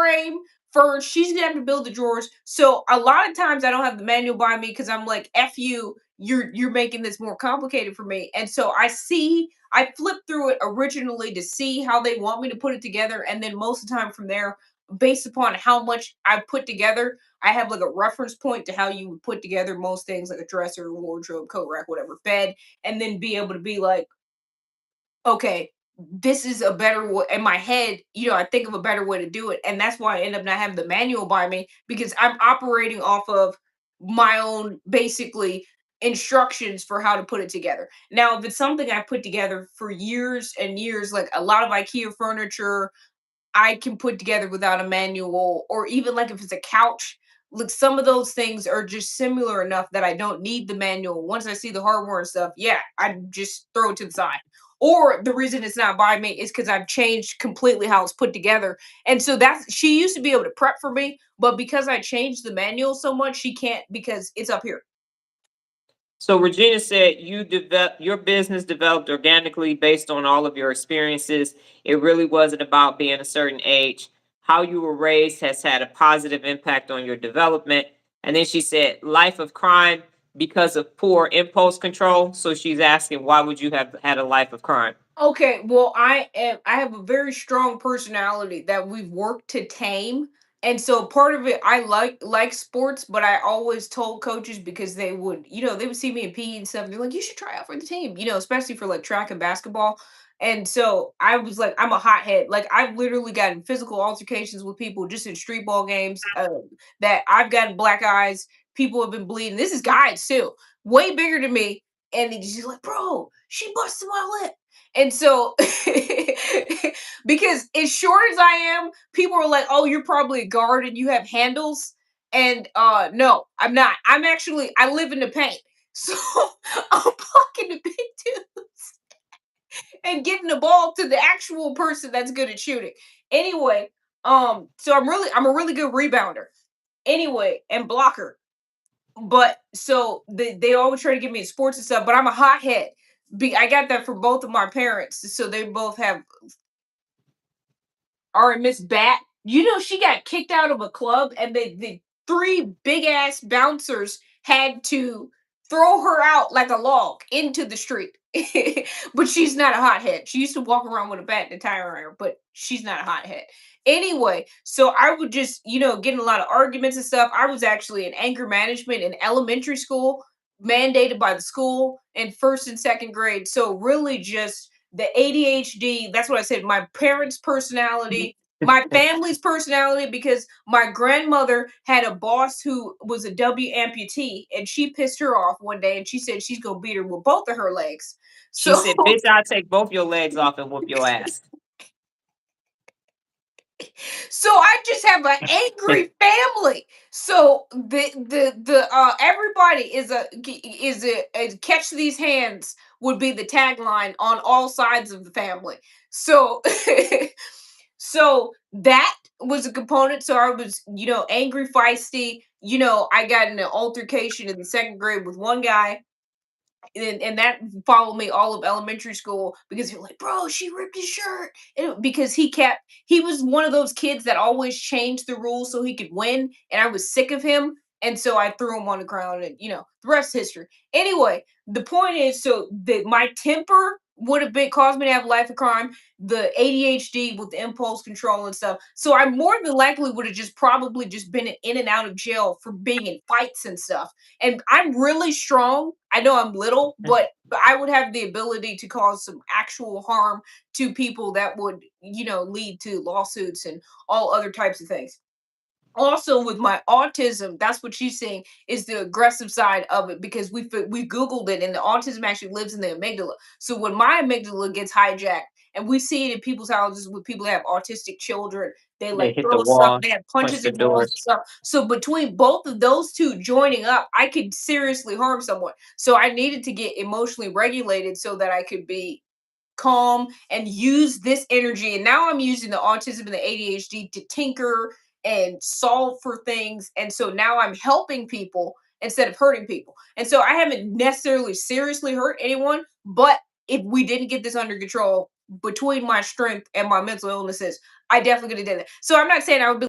frame first. She's gonna have to build the drawers. So a lot of times I don't have the manual by me because I'm like, F you, you're making this more complicated for me. And so I flip through it originally to see how they want me to put it together. And then most of the time from there, based upon how much I put together, I have like a reference point to how you would put together most things like a dresser, wardrobe, coat rack, whatever, bed, and then be able to be like, okay, this is a better way in my head, I think of a better way to do it. And that's why I end up not having the manual by me because I'm operating off of my own basically instructions for how to put it together. Now, if it's something I put together for years and years, like a lot of IKEA furniture, I can put together without a manual, or even like if it's a couch. Look, some of those things are just similar enough that I don't need the manual. Once I see the hardware and stuff, yeah, I just throw it to the side. Or the reason it's not by me is because I've changed completely how it's put together. And so that's she used to be able to prep for me, but because I changed the manual so much, she can't because it's up here. So Regina said your business developed organically based on all of your experiences. It really wasn't about being a certain age. How you were raised has had a positive impact on your development. And then she said, life of crime because of poor impulse control. So she's asking, why would you have had a life of crime? Okay, well, I have a very strong personality that we've worked to tame. And so part of it I like sports, but I always told coaches because they would see me in PE and stuff. They're like, you should try out for the team, especially for like track and basketball. And so I was like, I'm a hothead. Like I've literally gotten physical altercations with people just in street ball games. That I've gotten black eyes. People have been bleeding. This is guys too, way bigger than me. And he's just like, bro, she busted my lip. And so, because as short as I am, people are like, "Oh, you're probably a guard and you have handles." And no, I'm not. I live in the paint, so I'm blocking the big dudes and getting the ball to the actual person that's good at shooting. Anyway, so I'm a really good rebounder. Anyway, and blocker. But so they always try to give me sports and stuff, but I'm a hothead. I got that from both of my parents, so they both have. All right, Miss Bat. She got kicked out of a club, and the three big ass bouncers had to throw her out like a log into the street. But she's not a hothead. She used to walk around with a bat and a tire iron, but she's not a hothead. Anyway, so I would just, get in a lot of arguments and stuff. I was actually in anger management in elementary school, mandated by the school in first and second grade. So really just the ADHD, that's what I said, my parents' personality, my family's personality, because my grandmother had a boss who was a W amputee, and she pissed her off one day and she said she's gonna beat her with both of her legs. She So said, bitch, I'll take both your legs off and whoop your ass. so I just have an angry family. So the everybody is a catch these hands would be the tagline on all sides of the family. So so that was a component. So I was, angry, feisty. I got in an altercation in the second grade with one guy, and that followed me all of elementary school because you're like, bro, she ripped his shirt. Because he was one of those kids that always changed the rules so he could win, and I was sick of him. And so I threw him on the ground, and the rest is history. Anyway, the point is, so that my temper would have been caused me to have a life of crime, the ADHD with the impulse control and stuff. So I more than likely would have just probably just been in and out of jail for being in fights and stuff. And I'm really strong. I know I'm little, but I would have the ability to cause some actual harm to people that would, lead to lawsuits and all other types of things. Also, with my autism, that's what she's saying is the aggressive side of it, because we googled it, and the autism actually lives in the amygdala. So when my amygdala gets hijacked, and we see it in people's houses with people that have autistic children, they They like hit the throw stuff, wall, they have punch punches the in walls doors. and stuff. So between both of those two joining up, I could seriously harm someone. So I needed to get emotionally regulated so that I could be calm and use this energy. And now I'm using the autism and the ADHD to tinker and solve for things. And so now I'm helping people instead of hurting people. And so I haven't necessarily seriously hurt anyone, but if we didn't get this under control between my strength and my mental illnesses, I definitely could have done it. So I'm not saying I would be